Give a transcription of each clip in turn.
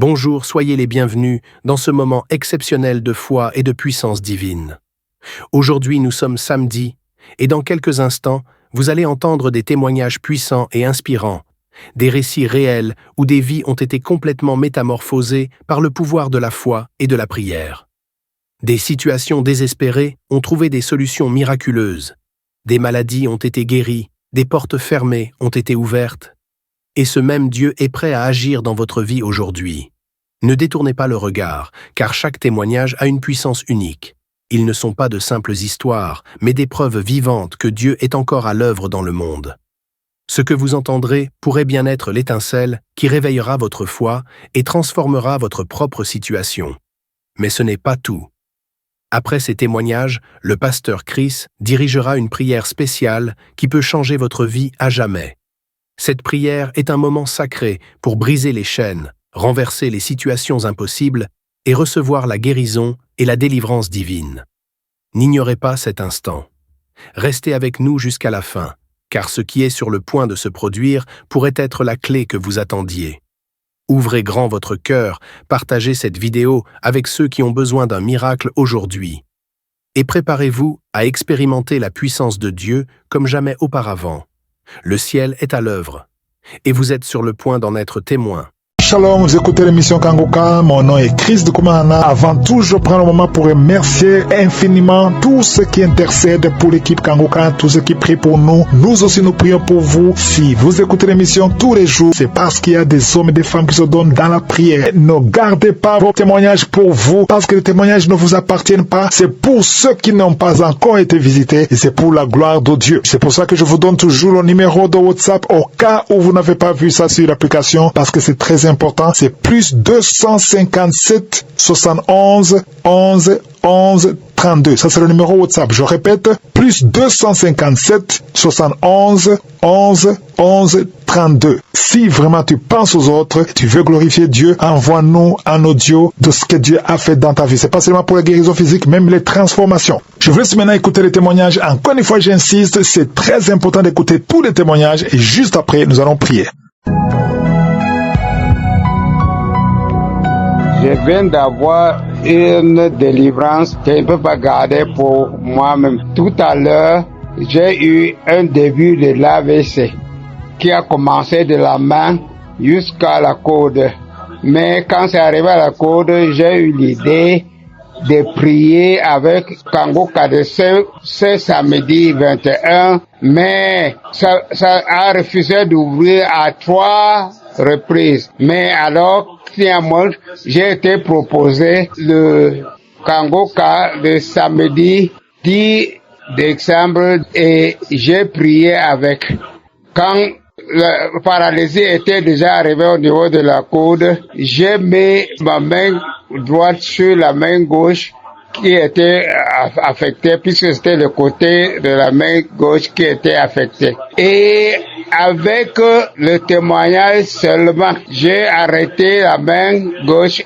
Bonjour, soyez les bienvenus dans ce moment exceptionnel de foi et de puissance divine. Aujourd'hui, nous sommes samedi, et dans quelques instants, vous allez entendre des témoignages puissants et inspirants, des récits réels où des vies ont été complètement métamorphosées par le pouvoir de la foi et de la prière. Des situations désespérées ont trouvé des solutions miraculeuses, des maladies ont été guéries, des portes fermées ont été ouvertes, et ce même Dieu est prêt à agir dans votre vie aujourd'hui. Ne détournez pas le regard, car chaque témoignage a une puissance unique. Ils ne sont pas de simples histoires, mais des preuves vivantes que Dieu est encore à l'œuvre dans le monde. Ce que vous entendrez pourrait bien être l'étincelle qui réveillera votre foi et transformera votre propre situation. Mais ce n'est pas tout. Après ces témoignages, le pasteur Chris dirigera une prière spéciale qui peut changer votre vie à jamais. Cette prière est un moment sacré pour briser les chaînes, renverser les situations impossibles et recevoir la guérison et la délivrance divine. N'ignorez pas cet instant. Restez avec nous jusqu'à la fin, car ce qui est sur le point de se produire pourrait être la clé que vous attendiez. Ouvrez grand votre cœur, partagez cette vidéo avec ceux qui ont besoin d'un miracle aujourd'hui. Et préparez-vous à expérimenter la puissance de Dieu comme jamais auparavant. Le ciel est à l'œuvre, et vous êtes sur le point d'en être témoin. Shalom, vous écoutez l'émission Kangoka, mon nom est Chris de Koumana. Avant tout, je prends le moment pour remercier infiniment tous ceux qui intercèdent pour l'équipe Kangoka, tous ceux qui prient pour nous. Nous aussi, nous prions pour vous. Si vous écoutez l'émission tous les jours, c'est parce qu'il y a des hommes et des femmes qui se donnent dans la prière. Ne gardez pas vos témoignages pour vous, parce que les témoignages ne vous appartiennent pas. C'est pour ceux qui n'ont pas encore été visités, et c'est pour la gloire de Dieu. C'est pour ça que je vous donne toujours le numéro de WhatsApp au cas où vous n'avez pas vu ça sur l'application, parce que c'est très important. C'est plus 257 71 11 11 32. Ça, c'est le numéro WhatsApp. Je répète, plus 257 71 11 11 32. Si vraiment tu penses aux autres, tu veux glorifier Dieu, envoie-nous un audio de ce que Dieu a fait dans ta vie. C'est pas seulement pour la guérison physique, même les transformations. Je vous laisse maintenant écouter les témoignages. Encore une fois, j'insiste, c'est très important d'écouter tous les témoignages et juste après, nous allons prier. Je viens d'avoir une délivrance que je ne peux pas garder pour moi-même. Tout à l'heure, j'ai eu un début de l'AVC qui a commencé de la main jusqu'à la côte. Mais quand c'est arrivé à la côte, j'ai eu l'idée de prier avec Kangoka de ce samedi 21, mais ça a refusé d'ouvrir à 3 reprises. Mais alors, j'ai été proposé le Kangoka de samedi 10 décembre et j'ai prié avec. Quand la paralysie était déjà arrivée au niveau de la coude, j'ai mis ma main droite sur la main gauche qui était affectée, puisque c'était le côté de la main gauche qui était affecté. Et avec le témoignage seulement, j'ai arrêté la main gauche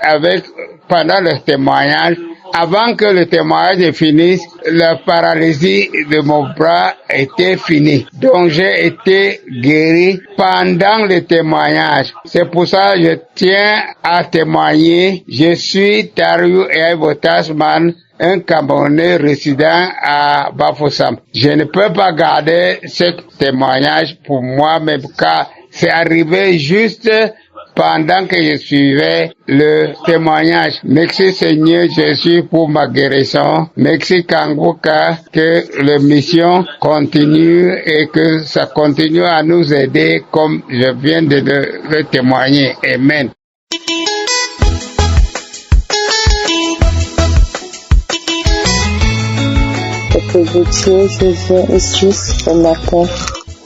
pendant le témoignage. Avant que le témoignage finisse, la paralysie de mon bras était finie. Donc j'ai été guéri pendant le témoignage. C'est pour ça que je tiens à témoigner. Je suis Tariou Ebo Tasman, un Camerounais résident à Bafoussam. Je ne peux pas garder ce témoignage pour moi-même car c'est arrivé juste pendant que je suivais le témoignage. Merci Seigneur Jésus pour ma guérison. Merci Kangoka, que la mission continue et que ça continue à nous aider comme je viens de le témoigner. Amen. Dieu, je viens ici ce matin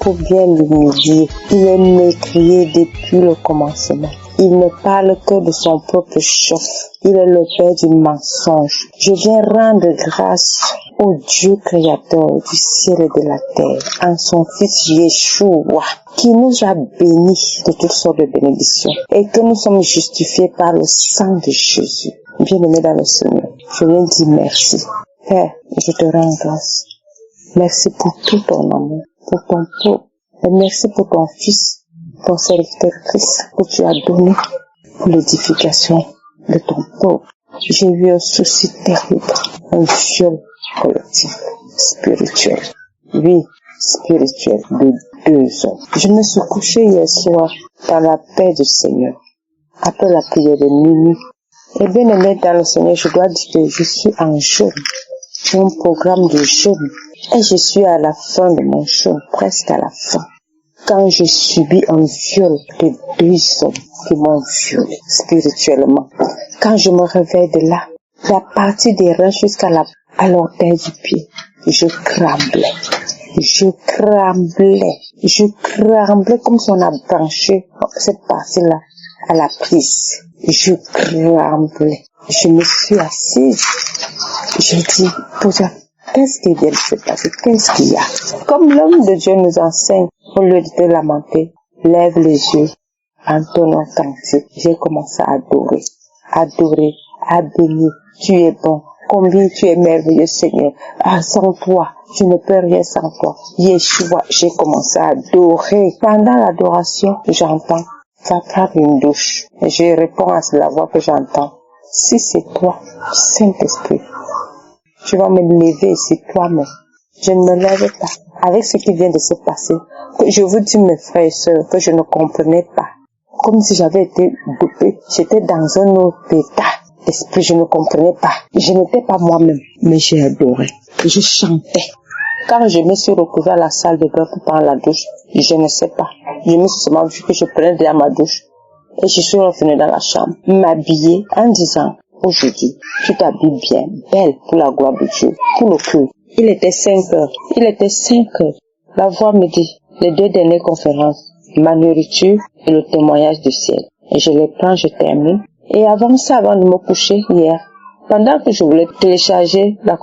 pour bien l'humilier. Il est mécrié depuis le commencement. Il ne parle que de son propre chef. Il est le père du mensonge. Je viens rendre grâce au Dieu créateur du ciel et de la terre, en son fils Yeshua, qui nous a bénis de toutes sortes de bénédictions et que nous sommes justifiés par le sang de Jésus. Bien-aimé dans le Seigneur, je viens dire merci. Père, je te rends grâce. Merci pour tout ton amour, pour ton peuple, et merci pour ton fils, ton serviteur Christ, que tu as donné pour l'édification de ton peuple. J'ai eu un souci terrible, un viol collectif, spirituel. Oui, spirituel de 2 hommes. Je me suis couché hier soir dans la paix du Seigneur, après la prière de minuit. Et bien aimé dans le Seigneur, je dois dire que je suis en jeûne. J'ai un programme de jeûne. Et je suis à la fin de mon jeûne, presque à la fin. Quand j'ai subi un viol de 2 hommes qui m'ont violé spirituellement. Quand je me réveille de là, la partie des reins jusqu'à l'orteil du pied, je tremblais. Je tremblais comme si on a branché cette partie-là à la prise. Je tremblais. Je me suis assise. J'ai dit, Pouja, qu'est-ce qui vient de se passer? Qu'est-ce qu'il y a? Comme l'homme de Dieu nous enseigne, au lieu de te lamenter, lève les yeux, entonnant cantique. J'ai commencé à adorer, à bénir. Tu es bon. Combien tu es merveilleux, Seigneur. Ah, sans toi, je ne peux rien sans toi. Yeshua, j'ai commencé à adorer. Pendant l'adoration, j'entends, va prendre une douche. Et je réponds à la voix que j'entends. Si c'est toi, Saint-Esprit, tu vas me lever ici toi-même. Je ne me lève pas. Avec ce qui vient de se passer, que je vous dis, mes frères et sœurs, que je ne comprenais pas. Comme si j'avais été dopée. J'étais dans un autre état d'esprit, je ne comprenais pas. Je n'étais pas moi-même, mais j'ai adoré. Je chantais. Quand je me suis retrouvée à la salle de bain pour prendre la douche, je ne sais pas. Je me suis seulement vu que je prenais déjà ma douche. Et je suis revenue dans la chambre, m'habiller en disant, aujourd'hui, tu t'habilles bien, belle pour la gloire de Dieu, pour le culte. Il était 5 heures. La voix me dit, les 2 dernières conférences, ma nourriture et le témoignage du ciel. Et je les prends, je termine. Et avant de me coucher hier, pendant que je voulais télécharger la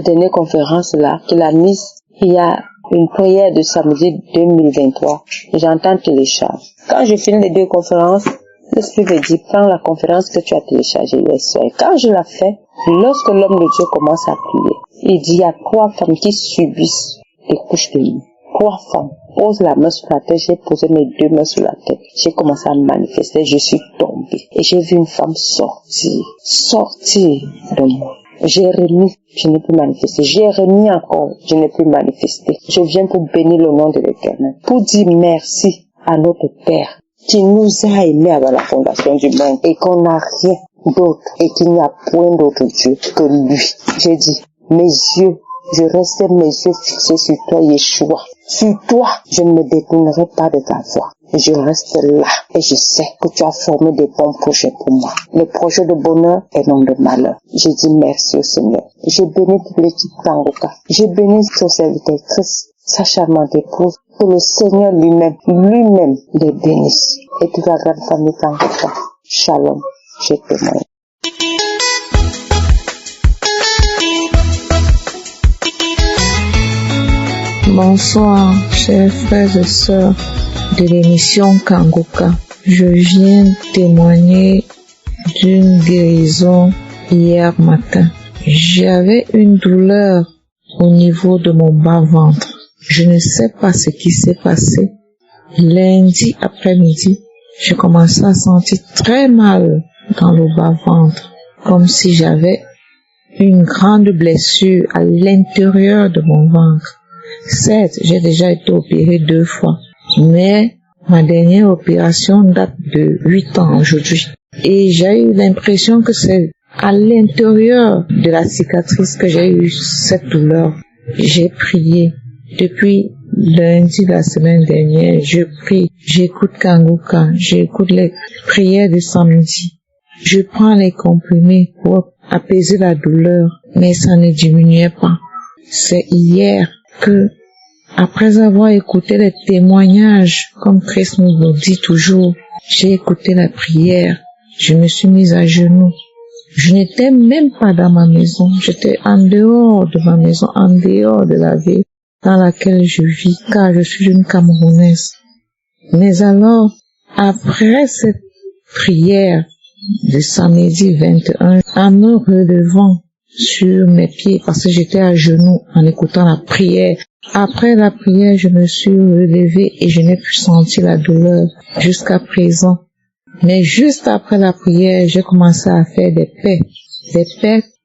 dernière conférence là, qu'il a mise, il y a une prière de samedi 2023. J'entends télécharge. Quand je finis les 2 conférences, l'Esprit me dit, prends la conférence que tu as téléchargée hier soir. Et quand je la fais, lorsque l'homme de Dieu commence à prier, il dit, il y a 3 femmes qui subissent les couches de lit. 3 femmes. Pose la main sur la tête, j'ai posé mes 2 mains sur la tête. J'ai commencé à manifester, je suis tombée. Et j'ai vu une femme sortir de moi. J'ai remis, je n'ai plus manifesté. J'ai remis encore, je n'ai plus manifesté. Je viens pour bénir le nom de l'Éternel. Pour dire merci à notre Père qui nous a aimés avant la fondation du monde et qu'on n'a rien d'autre et qu'il n'y a point d'autre Dieu que lui. J'ai dit, je restais mes yeux fixés sur toi, Yeshua. Sur toi, je ne me détournerai pas de ta voix. Je reste là et je sais que tu as formé des bons projets pour moi. Les projets de bonheur et non de malheur. J'ai dit merci au Seigneur. J'ai béni toute l'équipe Kangoka. J'ai béni son serviteur Christ, sa charmante épouse. Que le Seigneur lui-même les bénisse. Et toute la grande famille Kangoka. Shalom. Je témoigne. Bonsoir, chers frères et sœurs de l'émission Kangoka. Je viens témoigner d'une guérison hier matin. J'avais une douleur au niveau de mon bas-ventre. Je ne sais pas ce qui s'est passé. Lundi après-midi, je commençais à sentir très mal dans le bas-ventre, comme si j'avais une grande blessure à l'intérieur de mon ventre. Certes, j'ai déjà été opérée 2 fois, mais ma dernière opération date de 8 ans aujourd'hui. Et j'ai eu l'impression que c'est à l'intérieur de la cicatrice que j'ai eu cette douleur. J'ai prié. Depuis lundi la semaine dernière, je prie, j'écoute Kangoka, j'écoute les prières de samedi. Je prends les comprimés pour apaiser la douleur, mais ça ne diminuait pas. C'est hier que, après avoir écouté les témoignages, comme Christ nous le dit toujours, j'ai écouté la prière, je me suis mise à genoux. Je n'étais même pas dans ma maison, j'étais en dehors de ma maison, en dehors de la ville dans laquelle je vis, car je suis une Camerounaise. Mais alors, après cette prière de samedi 21, en me relevant sur mes pieds, parce que j'étais à genoux en écoutant la prière, après la prière, je me suis relevée et je n'ai plus senti la douleur jusqu'à présent. Mais juste après la prière, j'ai commencé à faire des paix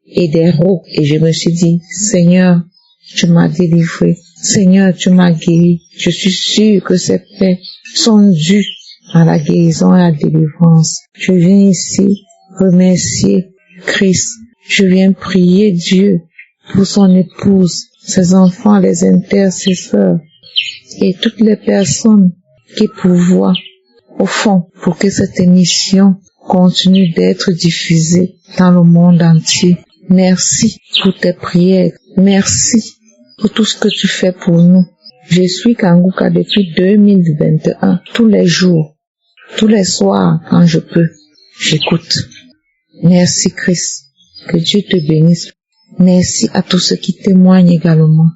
et des rots. Et je me suis dit, Seigneur, tu m'as délivré. Seigneur, tu m'as guéri. Je suis sûre que ces paix sont dues à la guérison et à la délivrance. Je viens ici remercier Christ. Je viens prier Dieu pour son épouse, ses enfants, les intercesseurs et toutes les personnes qui pourvoient au fond pour que cette émission continue d'être diffusée dans le monde entier. Merci pour tes prières. Merci pour tout ce que tu fais pour nous. Je suis Kanguka depuis 2021. Tous les jours, tous les soirs, quand je peux, j'écoute. Merci Christ. Que Dieu te bénisse. Merci à tous ceux qui témoignent également.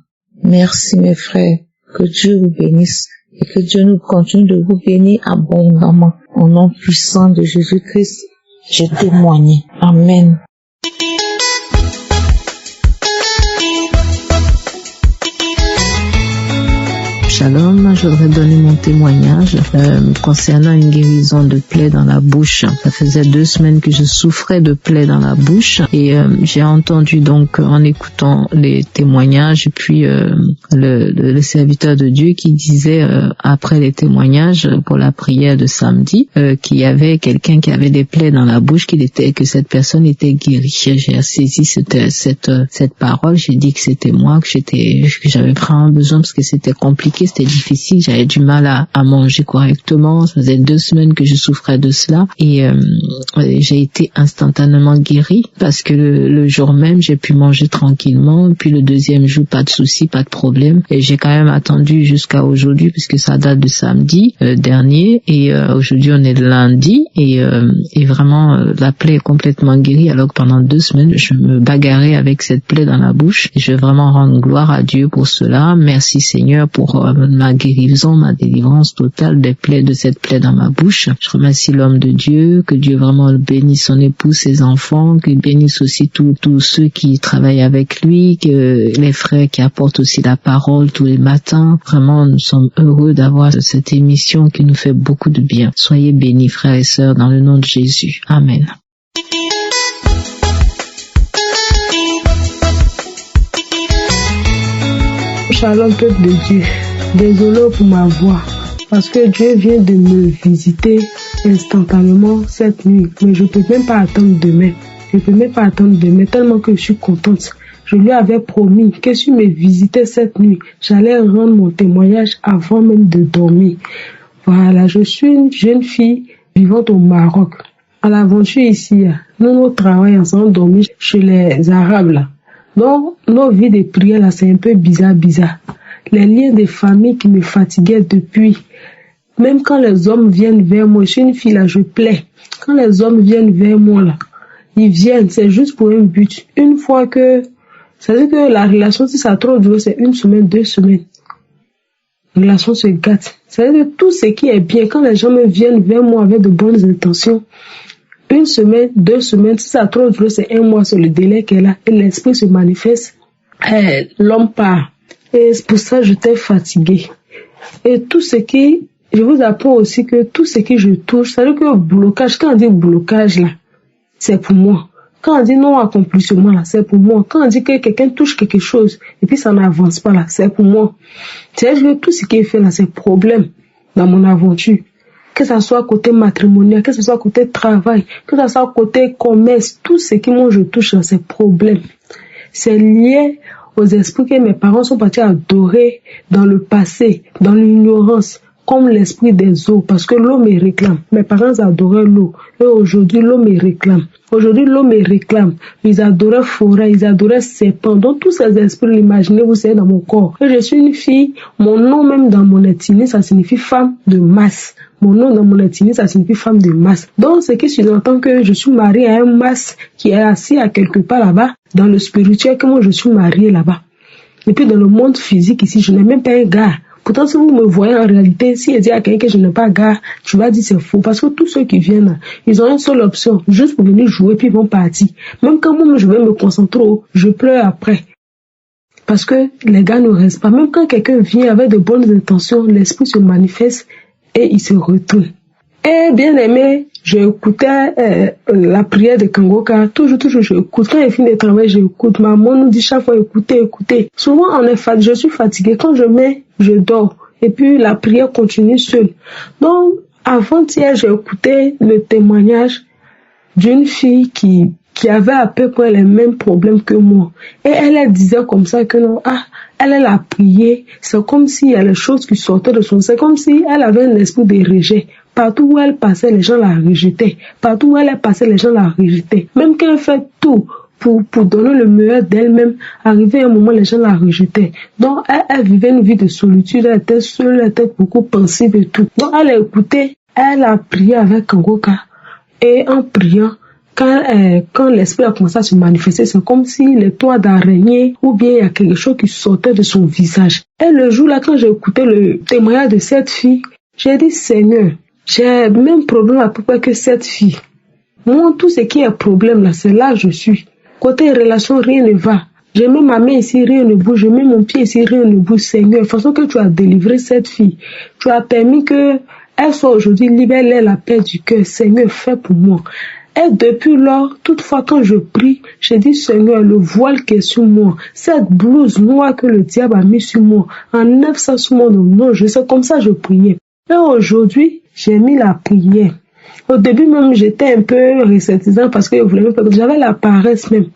Merci mes frères. Que Dieu vous bénisse et que Dieu nous continue de vous bénir abondamment. Au nom puissant de Jésus-Christ, j'ai témoigné. Amen. Shalom, je voudrais donner mon témoignage concernant une guérison de plaies dans la bouche. Ça faisait 2 semaines que je souffrais de plaies dans la bouche et j'ai entendu donc en écoutant les témoignages puis le serviteur de Dieu qui disait après les témoignages pour la prière de samedi qu'il y avait quelqu'un qui avait des plaies dans la bouche, que cette personne était guérie. J'ai saisi cette parole, j'ai dit que c'était moi, que j'avais vraiment besoin parce que c'était compliqué. C'était difficile, j'avais du mal à manger correctement, ça faisait 2 semaines que je souffrais de cela et j'ai été instantanément guérie parce que le jour même j'ai pu manger tranquillement, puis le deuxième jour pas de souci, pas de problème et j'ai quand même attendu jusqu'à aujourd'hui puisque ça date de samedi dernier et aujourd'hui on est lundi et vraiment la plaie est complètement guérie alors que pendant 2 semaines je me bagarrais avec cette plaie dans la bouche et je veux vraiment rendre gloire à Dieu pour cela. Merci Seigneur pour ma guérison, ma délivrance totale des plaies, de cette plaie dans ma bouche. Je remercie l'homme de Dieu, que Dieu vraiment bénisse son épouse, ses enfants, qu'il bénisse aussi tous ceux qui travaillent avec lui, que les frères qui apportent aussi la parole tous les matins. Vraiment, nous sommes heureux d'avoir cette émission qui nous fait beaucoup de bien. Soyez bénis, frères et sœurs, dans le nom de Jésus. Amen. Shalom peuple de Dieu, désolé pour ma voix, parce que Dieu vient de me visiter instantanément cette nuit, mais je peux même pas attendre demain, tellement que je suis contente. Je lui avais promis que si me visitait cette nuit, j'allais rendre mon témoignage avant même de dormir. Voilà, je suis une jeune fille vivante au Maroc. À l'aventure ici, nous travaillons ensemble, dormir chez les Arabes là. Donc, nos vies de prière là, c'est un peu bizarre. Les liens de famille qui me fatiguaient depuis. Même quand les hommes viennent vers moi, je suis une fille là, je plais. Quand les hommes viennent vers moi là, ils viennent, c'est juste pour un but. Une fois que, c'est-à-dire que la relation, si ça a trop duré, c'est 1 semaine, 2 semaines. La relation se gâte. C'est-à-dire que tout ce qui est bien, quand les gens me viennent vers moi avec de bonnes intentions, 1 semaine, 2 semaines, si ça a trop duré, c'est 1 mois, c'est le délai qu'elle a. Et l'esprit se manifeste, l'homme part. Et c'est pour ça que j'étais fatiguée. Et tout ce qui, je vous apprends aussi que tout ce que je touche, c'est-à-dire que le blocage, quand on dit blocage là, c'est pour moi. Quand on dit non accomplissement là, c'est pour moi. Quand on dit que quelqu'un touche quelque chose et puis ça n'avance pas là, c'est pour moi. C'est-à-dire que tout ce qui est fait là, c'est problème dans mon aventure. Que ça soit côté matrimonial, que ça soit côté travail, que ça soit côté commerce, tout ce qui moi je touche là, c'est problème. C'est lié aux esprits que mes parents sont partis adorer dans le passé, dans l'ignorance, comme l'esprit des eaux, parce que l'eau me réclame. Mes parents adoraient l'eau, et aujourd'hui l'eau me réclame. Ils adoraient forêt, ils adoraient serpent. Donc tous ces esprits, imaginez, vous savez, dans mon corps. Et je suis une fille, mon nom même dans mon ethnie, ça signifie femme de masse. Mon nom dans mon ethnie, ça signifie femme de masse. Donc, c'est que je entends que je suis mariée à un masse qui est assis à quelque part là-bas, dans le spirituel, que moi je suis mariée là-bas. Et puis dans le monde physique ici, je n'ai même pas un gars. Pourtant, si vous me voyez en réalité, si je dis à quelqu'un que je n'ai pas de gars, tu vas dire c'est faux. Parce que tous ceux qui viennent là, ils ont une seule option, juste pour venir jouer puis ils vont partir. Même quand moi je vais me concentrer, je pleure après. Parce que les gars ne restent pas. Même quand quelqu'un vient avec de bonnes intentions, l'esprit se manifeste et il se retourne. Et bien aimé, j'écoutais la prière de Kangoka. Toujours, j'écoute. Quand il finit de travailler, j'écoute. Maman nous dit chaque fois, écoutez. Souvent, je suis fatiguée. Quand je mets, je dors. Et puis, la prière continue seule. Donc, avant-hier, j'ai écouté le témoignage d'une fille qui avait à peu près les mêmes problèmes que moi. Et elle disait comme ça que non, elle a prié. C'est comme s'il y a les choses qui sortaient de son... C'est comme si elle avait un esprit de rejet. Partout où elle passait, les gens la rejetaient. Partout où elle est passée, les gens la rejetaient. Même quand elle fait tout pour donner le meilleur d'elle-même, arrivé à un moment, les gens la rejetaient. Donc, elle vivait une vie de solitude. Elle était seule, elle était beaucoup pensive et tout. Donc, elle a écouté, elle a prié avec Kangoka. Et en priant, quand l'esprit a commencé à se manifester, c'est comme si les toits d'araignée ou bien il y a quelque chose qui sortait de son visage. Et le jour-là, quand j'ai écouté le témoignage de cette fille, j'ai dit, Seigneur, j'ai le même problème à peu près que cette fille. Moi, tout ce qui est problème là, c'est là que je suis. Côté relation, rien ne va. Je mets ma main ici, rien ne bouge. Je mets mon pied ici, rien ne bouge. Seigneur, de façon que tu as délivré cette fille. Tu as permis que elle soit aujourd'hui libérée, la paix du cœur. Seigneur, fais pour moi. Et depuis lors, toutefois quand je prie, je dis Seigneur, le voile qui est sur moi, cette blouse noire que le diable a mis sur moi, enlève ça sur mon nom. Je sais comme ça je priais. Et aujourd'hui, j'ai mis la prière. Au début même, j'étais un peu réticente parce que je voulais même pas, j'avais la paresse même.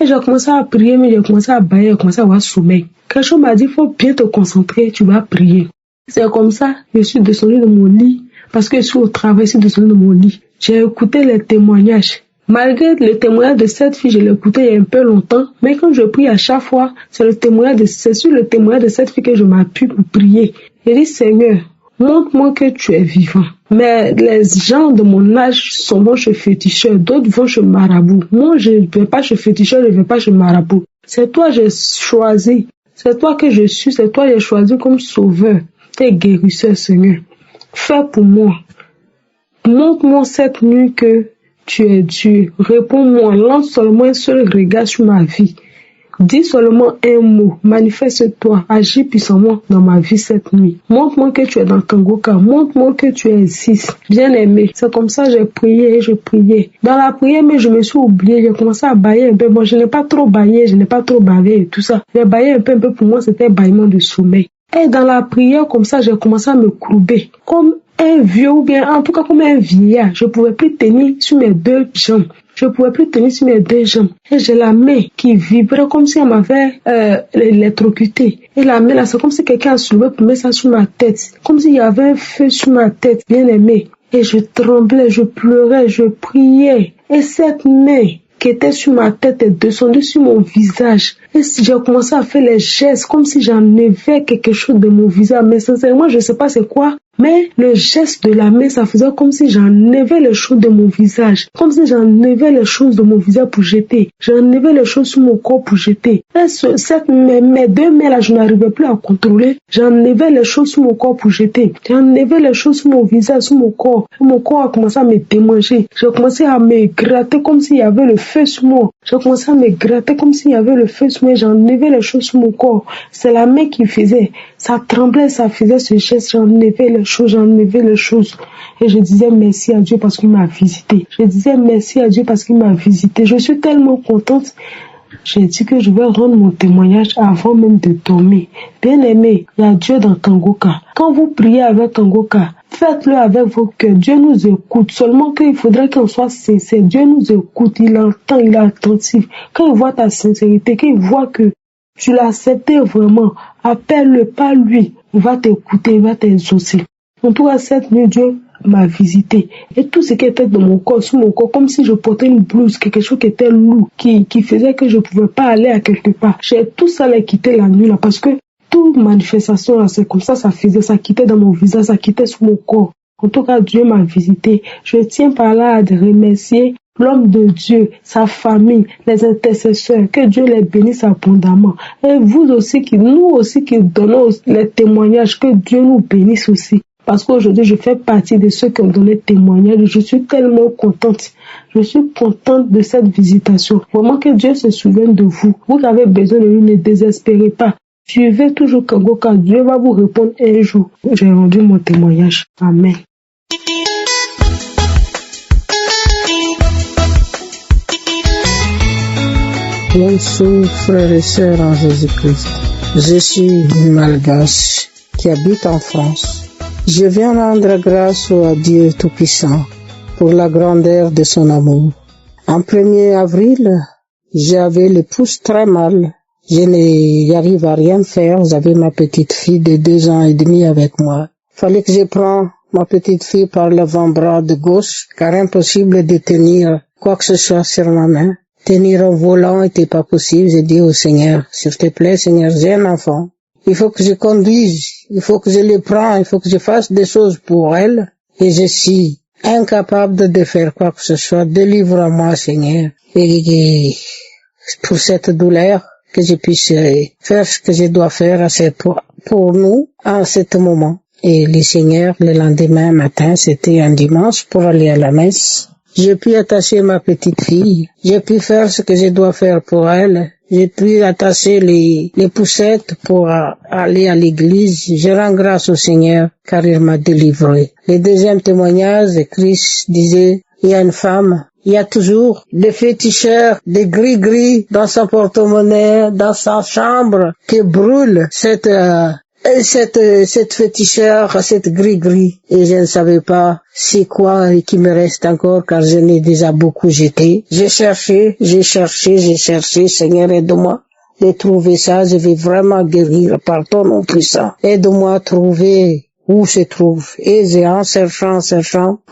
Et j'ai commencé à prier, mais j'ai commencé à bailler, j'ai commencé à avoir sommeil. Quelque chose m'a dit, il faut bien te concentrer, tu vas prier. C'est comme ça, je suis descendue de mon lit, parce que je suis au travail, je suis descendue de mon lit. J'ai écouté les témoignages. Malgré le témoignage de cette fille, je l'ai écouté il y a un peu longtemps, mais quand je prie à chaque fois, c'est sur le témoignage de cette fille que je m'appuie pour prier. J'ai dit, Seigneur, montre-moi que tu es vivant. Mais les gens de mon âge vont chez féticheur, d'autres vont chez marabout. Moi, je ne vais pas chez féticheur, je ne vais pas chez marabout. C'est toi que j'ai choisi. C'est toi que je suis, c'est toi que j'ai choisi comme sauveur et guérisseur, Seigneur. Fais pour moi. Montre-moi cette nuit que tu es Dieu. Réponds-moi, lance seulement un seul regard sur ma vie. Dis seulement un mot, manifeste-toi, agis puissamment dans ma vie cette nuit. Montre-moi que tu es dans Kangoka, montre-moi que tu existes. Bien-aimé, c'est comme ça que j'ai prié et je priais. Dans la prière, mais je me suis oubliée, j'ai commencé à bailler un peu. Bon, je n'ai pas trop baillé, je n'ai pas trop bavé et tout ça. J'ai baillé un peu pour moi, c'était un bâillement de sommeil. Et dans la prière, comme ça, j'ai commencé à me courber. Comme un vieux ou bien, en tout cas comme un vieillard. Je pouvais plus tenir sur mes deux jambes. Et j'ai la main qui vibrait comme si on m'avait électrocuté. Et la main là, c'est comme si quelqu'un a soulevé pour mettre ça sur ma tête. Comme s'il y avait un feu sur ma tête, bien aimé. Et je tremblais, je pleurais, je priais. Et cette main qui était sur ma tête est descendue sur mon visage. Et j'ai commencé à faire les gestes comme si j'enlevais quelque chose de mon visage. Mais sincèrement, je ne sais pas c'est quoi. Mais le geste de la main, ça faisait comme si j'enlevais les choses de mon visage. Comme si j'enlevais les choses de mon visage pour jeter. J'enlevais les choses sur mon corps pour jeter. Et mes deux mains là, je n'arrivais plus à contrôler. J'enlevais les choses sur mon corps pour jeter. J'enlevais les choses sur mon visage, sur mon corps. Et mon corps a commencé à me démanger. J'ai commencé à me gratter comme s'il y avait le feu sur moi. J'ai commencé à me gratter comme s'il y avait le feu sur moi. J'enlevais les choses sur mon corps. C'est la main qui faisait. Ça tremblait, ça faisait ce geste. J'enlevais les choses. Et je disais merci à Dieu parce qu'il m'a visité. Je suis tellement contente. J'ai dit que je vais rendre mon témoignage avant même de dormir. Bien aimé, il y a Dieu dans Kangoka. Quand vous priez avec Kangoka, faites-le avec vos cœurs. Dieu nous écoute. Seulement qu'il faudrait qu'on soit sincère. Dieu nous écoute. Il entend, il est attentif. Quand il voit ta sincérité, quand il voit que tu l'as accepté vraiment, appelle-le, pas lui. Il va t'écouter, il va t'exaucer. En tout cas, cette nuit, Dieu m'a visité. Et tout ce qui était dans mon corps, sur mon corps, comme si je portais une blouse, quelque chose qui était lourd, qui faisait que je ne pouvais pas aller à quelque part. J'ai tout ça là quitté la nuit là, parce que toute manifestation là, c'est comme ça, ça quittait dans mon visage, ça quittait sur mon corps. En tout cas, Dieu m'a visité. Je tiens par là à remercier l'homme de Dieu, sa famille, les intercesseurs, que Dieu les bénisse abondamment. Et nous aussi qui donnons les témoignages, que Dieu nous bénisse aussi. Parce qu'aujourd'hui, je fais partie de ceux qui ont donné témoignage. Je suis tellement contente. Je suis contente de cette visitation. Vraiment que Dieu se souvienne de vous. Vous avez besoin de lui, ne désespérez pas. Suivez toujours Kangoka. Dieu va vous répondre un jour. J'ai rendu mon témoignage. Amen. Bonjour frères et sœurs en Jésus-Christ. Je suis une Malgache qui habite en France. Je viens rendre grâce à Dieu Tout-Puissant pour la grandeur de son amour. En 1er avril, j'avais le pouce très mal. Je n'arrive à rien faire. J'avais ma petite fille de 2 ans et demi avec moi. Fallait que je prenne ma petite fille par l'avant-bras de gauche, car impossible de tenir quoi que ce soit sur ma main. Tenir un volant n'était pas possible. J'ai dit au Seigneur, s'il te plaît, Seigneur, j'ai un enfant. Il faut que je conduise, il faut que je le prenne, il faut que je fasse des choses pour elle. Et je suis incapable de faire quoi que ce soit. Délivre-moi, Seigneur. Et pour cette douleur, que je puisse faire ce que je dois faire pour nous en ce moment. Et le Seigneur, le lendemain matin, c'était un dimanche pour aller à la messe. J'ai pu attacher ma petite fille. J'ai pu faire ce que je dois faire pour elle. J'ai pu attacher les poussettes pour aller à l'église. Je rends grâce au Seigneur car il m'a délivré. Le deuxième témoignage, Christ disait, il y a une femme, il y a toujours des féticheurs, des gris-gris dans son porte-monnaie, dans sa chambre, qui brûlent cette féticheur, cette gris-gris. Et je ne savais pas c'est quoi qui me reste encore car je l'ai déjà beaucoup jeté. J'ai cherché, Seigneur, aide-moi de trouver ça. Je vais vraiment guérir par ton nom puissant. Aide-moi à trouver où se trouve. Et en cherchant,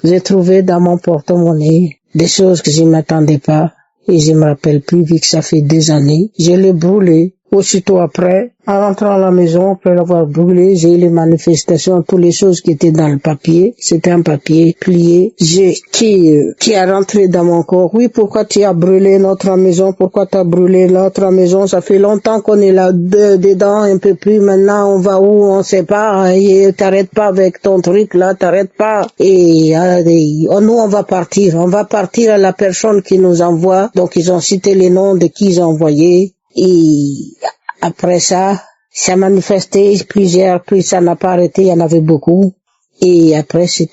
j'ai trouvé dans mon porte-monnaie des choses que je ne m'attendais pas. Et je me rappelle plus vu que ça fait des années. Je l'ai brûlé. Aussitôt après, en rentrant à la maison, après l'avoir brûlé, j'ai eu les manifestations, toutes les choses qui étaient dans le papier. C'était un papier plié, qui a rentré dans mon corps. Oui, pourquoi tu as brûlé notre maison? Pourquoi tu as brûlé notre maison? Ça fait longtemps qu'on est là dedans, un peu plus. Maintenant, on va où? On sait pas. Et t'arrêtes pas avec ton truc là, t'arrêtes pas. Et nous, on va partir. On va partir à la personne qui nous envoie. Donc, ils ont cité les noms de qui ils ont envoyé. Et après ça manifestait plusieurs, puis ça n'a pas arrêté, il y en avait beaucoup. Et après, c'est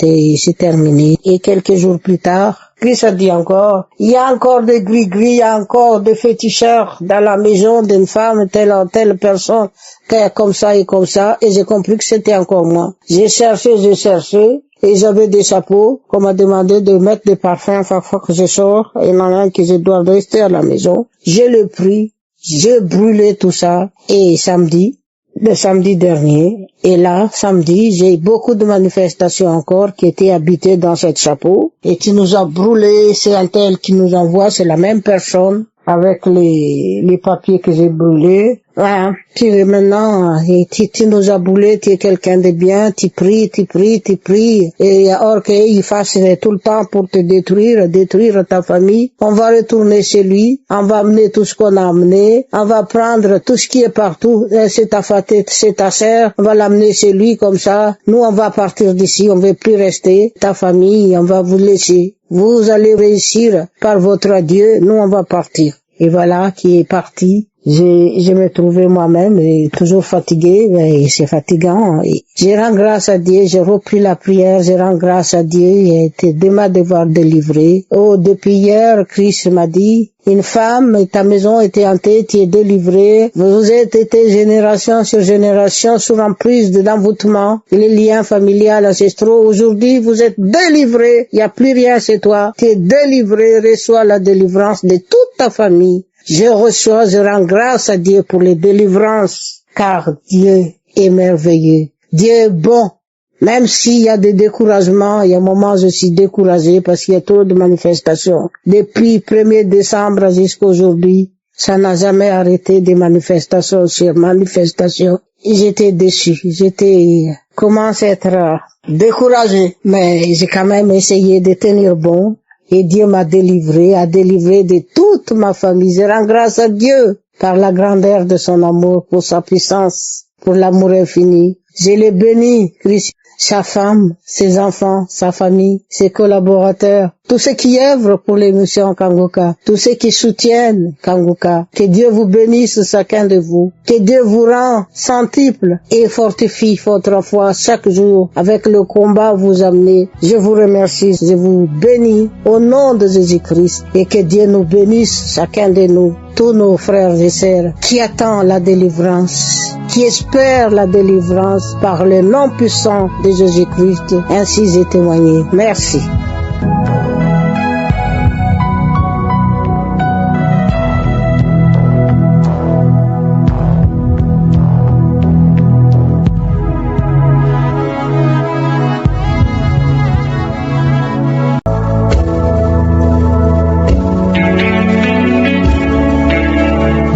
terminé. Et quelques jours plus tard, Christ a dit encore, il y a encore des gris-gris, il y a encore des féticheurs dans la maison d'une femme, telle personne, comme ça, et j'ai compris que c'était encore moi. J'ai cherché, et j'avais des chapeaux qu'on m'a demandé de mettre des parfums chaque fois que je sors, et il y en a un que je dois rester à la maison. Je l'ai pris. J'ai brûlé tout ça et le samedi dernier, et là, samedi, j'ai eu beaucoup de manifestations encore qui étaient habitées dans ce chapeau et qui nous a brûlé. C'est un tel qui nous envoie, c'est la même personne avec les papiers que j'ai brûlés. Voilà. Puis maintenant, tu nous as brûlé, tu es quelqu'un de bien, tu pries. Et or qu'il fasse tout le temps pour te détruire ta famille. On va retourner chez lui, on va amener tout ce qu'on a amené, on va prendre tout ce qui est partout, c'est ta sœur, on va l'amener chez lui comme ça. Nous, on va partir d'ici, on ne veut plus rester. Ta famille, on va vous laisser. Vous allez réussir par votre Dieu, nous on va partir. Et voilà qui est parti. Je me trouvais moi-même toujours fatigué, et c'est fatigant. Et je rends grâce à Dieu, j'ai repris la prière, je rends grâce à Dieu, et de m'avoir délivré. Oh, depuis hier, Christ m'a dit, une femme, ta maison était hantée, tu es délivrée. Vous êtes été génération sur génération sous emprise de l'envoûtement, les liens familiales, ancestraux. Aujourd'hui, vous êtes délivrés. Il n'y a plus rien chez toi. Tu es délivré. Reçois la délivrance de toute ta famille. Je rends grâce à Dieu pour les délivrances, car Dieu est merveilleux. Dieu est bon. Même s'il y a des découragements, il y a un moment où je suis découragé parce qu'il y a trop de manifestations. Depuis 1er décembre jusqu'à aujourd'hui, ça n'a jamais arrêté des manifestations sur manifestations. Et j'étais déçu. Commence à être découragé. Mais j'ai quand même essayé de tenir bon. Et Dieu m'a délivré de toute ma famille. Je rends grâce à Dieu par la grandeur de son amour, pour sa puissance, pour l'amour infini. Je l'ai béni, Christ, sa femme, ses enfants, sa famille, ses collaborateurs, tous ceux qui œuvrent pour l'émission Kangoka, tous ceux qui soutiennent Kangoka. Que Dieu vous bénisse chacun de vous. Que Dieu vous rend centuple et fortifie votre foi chaque jour avec le combat que vous amenez. Je vous remercie, je vous bénis au nom de Jésus-Christ et que Dieu nous bénisse chacun de nous. Tous nos frères et sœurs qui attendent la délivrance, qui espèrent la délivrance par le nom puissant de Jésus-Christ. Ainsi j'ai témoigné. Merci.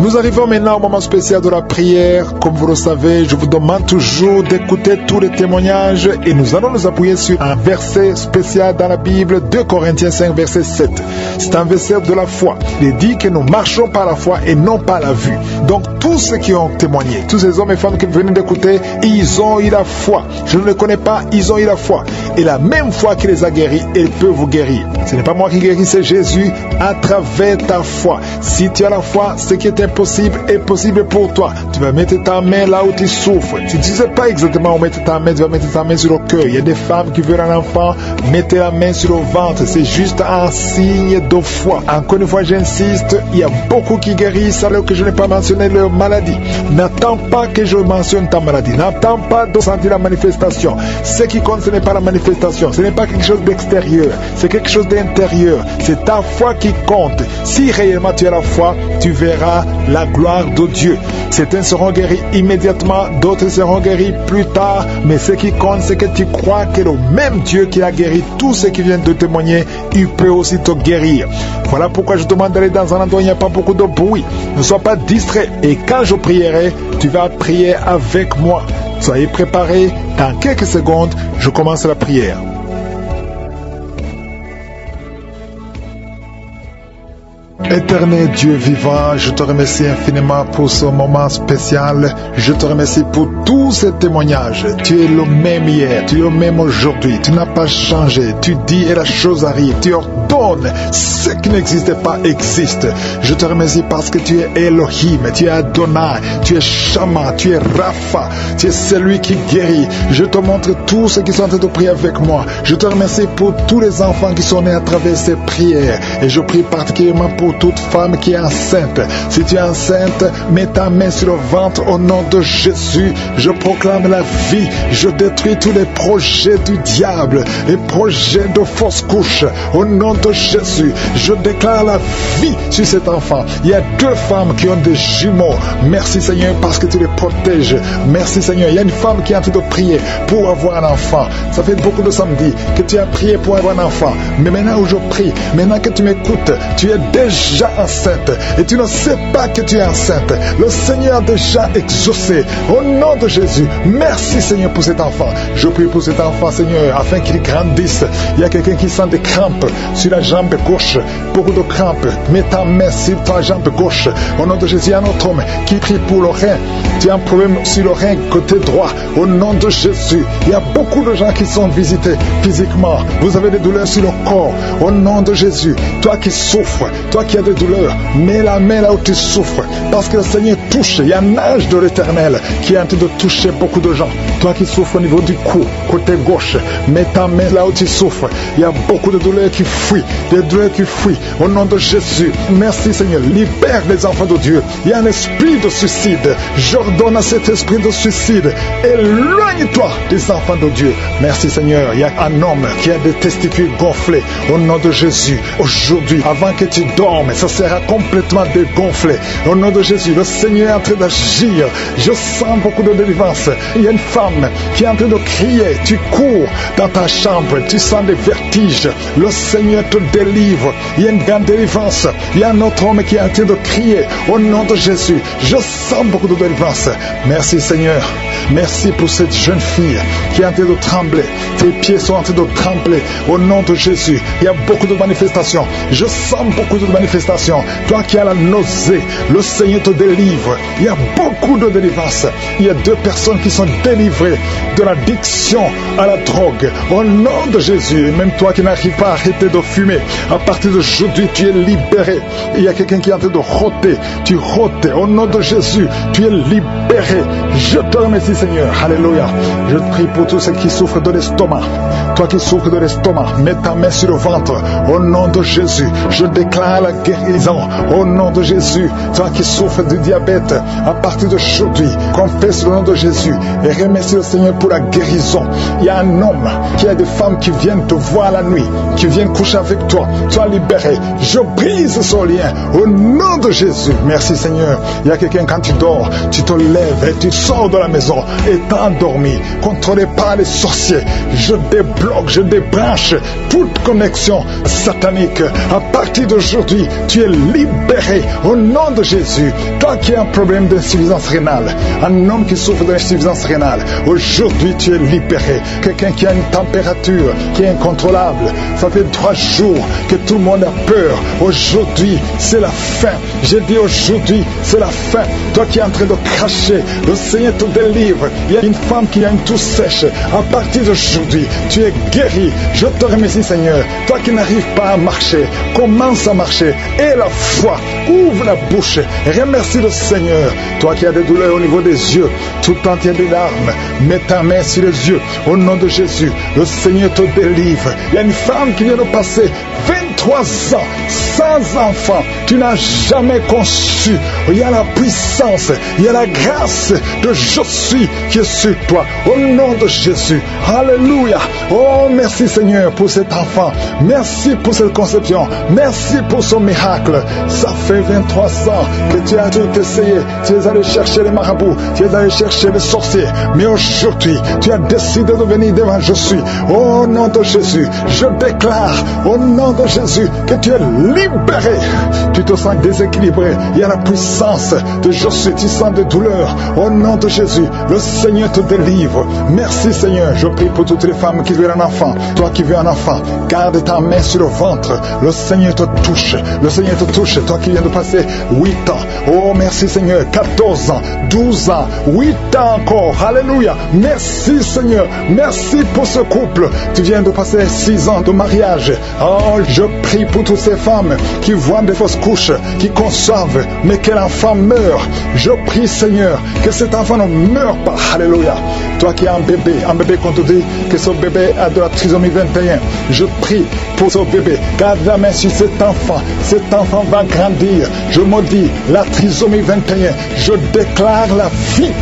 Nous arrivons maintenant au moment spécial de la prière. Comme vous le savez, je vous demande toujours d'écouter tous les témoignages et nous allons nous appuyer sur un verset spécial dans la Bible, 2 Corinthiens 5, verset 7. C'est un verset de la foi. Il dit que nous marchons par la foi et non par la vue. Donc tous ceux qui ont témoigné, tous ces hommes et femmes qui viennent d'écouter, ils ont eu la foi. Je ne les connais pas, ils ont eu la foi. Et la même foi qui les a guéris, elle peut vous guérir. Ce n'est pas moi qui guéris, c'est Jésus à travers ta foi. Si tu as la foi, ce qui est impossible est possible pour toi. Tu vas mettre ta main là où tu souffres. Si tu ne sais pas exactement où mettre ta main, tu vas mettre ta main sur le cœur. Il y a des femmes qui veulent un enfant, mettez la main sur le ventre. C'est juste un signe de foi. Encore une fois, j'insiste, il y a beaucoup qui guérissent alors que je n'ai pas mentionné leur maladie. N'attends pas que je mentionne ta maladie. N'attends pas de sentir la manifestation. Ce qui compte, ce n'est pas la manifestation. Ce n'est pas quelque chose d'extérieur. C'est quelque chose d'intérieur. C'est ta foi qui compte. Si réellement tu as la foi, tu verras la gloire de Dieu. Certains seront guéris immédiatement, d'autres seront guéris plus tard. Mais ce qui compte, c'est que tu crois que le même Dieu qui a guéri tous ceux qui viennent de témoigner, il peut aussi te guérir. Voilà pourquoi je demande d'aller dans un endroit où il n'y a pas beaucoup de bruit. Ne sois pas distrait. Et quand je prierai, tu vas prier avec moi. Soyez préparés. Dans quelques secondes, je commence la prière. Éternel Dieu vivant, je te remercie infiniment pour ce moment spécial. Je te remercie pour tous ces témoignages. Tu es le même hier, tu es le même aujourd'hui. Tu n'as pas changé. Tu dis et la chose arrive. Tu ordonnes. Ce qui n'existe pas existe. Je te remercie parce que tu es Elohim, tu es Adonai, tu es Shama, tu es Rapha. Tu es celui qui guérit. Je te montre tous ceux qui sont en train de prier avec moi. Je te remercie pour tous les enfants qui sont nés à travers ces prières. Et je prie particulièrement pour toute femme qui est enceinte. Si tu es enceinte, mets ta main sur le ventre au nom de Jésus. Je proclame la vie. Je détruis tous les projets du diable, les projets de fausses couches. Au nom de Jésus, je déclare la vie sur cet enfant. Il y a 2 femmes qui ont des jumeaux. Merci Seigneur parce que tu les protèges. Merci Seigneur. Il y a une femme qui est en train de prier pour avoir un enfant. Ça fait beaucoup de samedis que tu as prié pour avoir un enfant. Mais maintenant où je prie, maintenant que tu m'écoutes, tu es déjà enceinte et tu ne sais pas que tu es enceinte. Le Seigneur a déjà exaucé. Au nom de Jésus, merci Seigneur pour cet enfant. Je prie pour cet enfant Seigneur afin qu'il grandisse. Il y a quelqu'un qui sent des crampes sur la jambe gauche, beaucoup de crampes. Mets ta main sur ta jambe gauche. Au nom de Jésus, il y a un autre homme qui prie pour le rein. Tu as un problème sur le rein côté droit. Au nom de Jésus, il y a beaucoup de gens qui sont visités physiquement. Vous avez des douleurs sur le corps. Au nom de Jésus, toi qui souffres, toi qui as des douleurs, mets la main là où tu souffres. Parce que le Seigneur touche. Il y a un ange de l'Éternel qui est en train de toucher beaucoup de gens. Toi qui souffres au niveau du cou, côté gauche, mets ta main là où tu souffres. Il y a beaucoup de douleurs qui fuient. Des douleurs qui fuient. Au nom de Jésus, merci Seigneur. Libère les enfants de Dieu. Il y a un esprit de suicide. J'ordonne à cet esprit de suicide. Éloigne-toi des enfants de Dieu. Merci Seigneur. Il y a un homme qui a des testicules gonflés. Au nom de Jésus, aujourd'hui, avant que tu dormes, ça sera complètement dégonflé. Au nom de Jésus, le Seigneur est en train d'agir. Je sens beaucoup de délivrance. Il y a une femme qui est en train de crier. Tu cours dans ta chambre. Tu sens des vertiges. Le Seigneur te délivre. Il y a une grande délivrance. Il y a un autre homme qui est en train de crier. Au nom de Jésus, je sens beaucoup de délivrance. Merci Seigneur. Merci pour cette jeune fille qui est en train de trembler. Tes pieds sont en train de trembler. Au nom de Jésus, il y a beaucoup de manifestations. Je sens beaucoup de manifestations. Toi qui as la nausée, le Seigneur te délivre. Il y a beaucoup de délivrance. Il y a 2 personnes qui sont délivrées de l'addiction à la drogue. Au nom de Jésus, même toi qui n'arrives pas à arrêter de fumer, à partir d'aujourd'hui, tu es libéré. Il y a quelqu'un qui est en train de rôter. Tu rôtes. Au nom de Jésus, tu es libéré. Je te remercie, Seigneur. Alléluia. Je prie pour tous ceux qui souffrent de l'estomac. Toi qui souffres de l'estomac, mets ta main sur le ventre. Au nom de Jésus, je déclare la guérison. Au nom de Jésus, toi qui souffres du diabète, à partir d'aujourd'hui, confesse le nom de Jésus et remercie le Seigneur pour la guérison. Il y a un homme, il y a des femmes qui viennent te voir la nuit, qui viennent coucher avec toi. Sois libéré. Je brise ce lien. Au nom de Jésus. Merci Seigneur. Il y a quelqu'un, quand tu dors, tu te lèves et tu sors de la maison et t'es endormi, contrôlé par les sorciers. Je débloque, je débranche toute connexion satanique. À partir d'aujourd'hui, tu es libéré au nom de Jésus. Toi qui as un problème d'insuffisance rénale, un homme qui souffre d'insuffisance rénale, aujourd'hui tu es libéré. Quelqu'un qui a une température qui est incontrôlable, ça fait 3 jours que tout le monde a peur. Aujourd'hui, c'est la fin. J'ai dit aujourd'hui, c'est la fin. Toi qui es en train de cracher, le Seigneur te délivre. Il y a une femme qui a une toux sèche. À partir d'aujourd'hui, tu es guéri. Je te remercie Seigneur. Toi qui n'arrives pas à marcher, commence à marcher. Et la foi, ouvre la bouche. Remercie le Seigneur. Toi qui as des douleurs au niveau des yeux, tout le temps tu as des larmes, mets ta main sur les yeux. Au nom de Jésus, le Seigneur te délivre. Il y a une femme qui vient de passer 23 ans sans enfant. Tu n'as jamais conçu. Il y a la puissance, il y a la grâce de je suis qui est sur toi. Au nom de Jésus. Alléluia. Oh, merci Seigneur pour cet enfant. Merci pour cette conception. Merci pour son miracle. Ça fait 23 ans que tu as tout essayé. Tu es allé chercher les marabouts. Tu es allé chercher les sorciers. Mais aujourd'hui, tu as décidé de venir devant je suis. Au nom de Jésus, je déclare au nom de Jésus que tu es libéré. Tu te sens déséquilibré. Il y a la puissance de je suis. Tu sens des douleurs. Au nom de Jésus, le Seigneur te délivre. Merci Seigneur. Je prie pour toutes les femmes qui veulent un enfant. Toi qui veux un enfant, garde ta main sur le ventre. Le Seigneur te touche. Le Seigneur te touche. Toi qui viens de passer 8 ans. Oh merci Seigneur. 14 ans, 12 ans, 8 ans encore. Alléluia. Merci Seigneur. Merci pour ce couple. Tu viens de passer 6 ans de mariage. Oh, je prie pour toutes ces femmes qui voient des fausses couches, qui conçoivent, mais que l'enfant meurt. Je prie Seigneur que cet enfant ne meure pas. Alléluia. Toi qui as un bébé qu'on te dit que ce bébé a de la trisomie 21. Je prie pour ce bébé. Garde la main sur cet enfant. Cet enfant va grandir. Je maudis la trisomie 21. Je déclare la vie.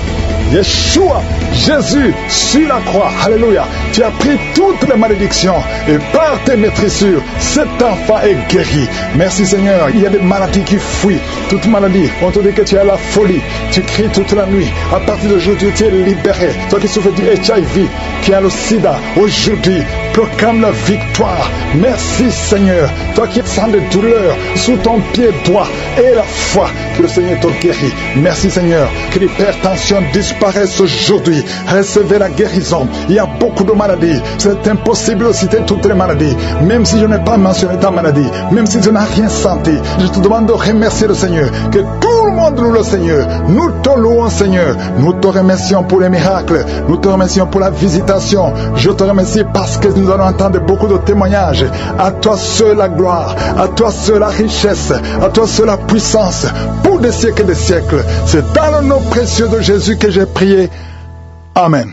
Yeshua, Jésus, sur la croix, alléluia, tu as pris toutes les malédictions et par tes maîtrissures, cet enfant est guéri. Merci Seigneur, il y a des maladies qui fuient, toute maladie, on te dit que tu as la folie, tu cries toute la nuit, à partir d'aujourd'hui tu es libéré. Toi qui souffres du HIV, qui a le sida, aujourd'hui, proclame la victoire. Merci Seigneur, toi qui sens des douleurs sous ton pied droit et la foi, que le Seigneur te guérit. Merci Seigneur, que l'hypertension disparaisse aujourd'hui. Recevez la guérison. Il y a beaucoup de maladies. C'est impossible de citer toutes les maladies. Même si je n'ai pas mentionné ta maladie, même si je n'ai rien senti, je te demande de remercier le Seigneur. Que tout le monde loue le Seigneur. Nous te louons Seigneur. Nous te remercions pour les miracles. Nous te remercions pour la visitation. Je te remercie parce que nous allons entendre beaucoup de témoignages. À toi seul la gloire. À toi seul la richesse. À toi seul la puissance. Pour des siècles et des siècles. C'est dans le nom précieux de Jésus que j'ai prié. Amen.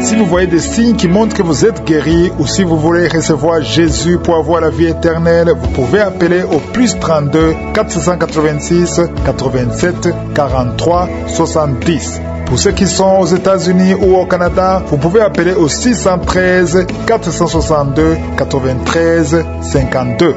Si vous voyez des signes qui montrent que vous êtes guéri ou si vous voulez recevoir Jésus pour avoir la vie éternelle, vous pouvez appeler au plus 32 486 87 43 70. Pour ceux qui sont aux États-Unis ou au Canada, vous pouvez appeler au 613 462 93 52.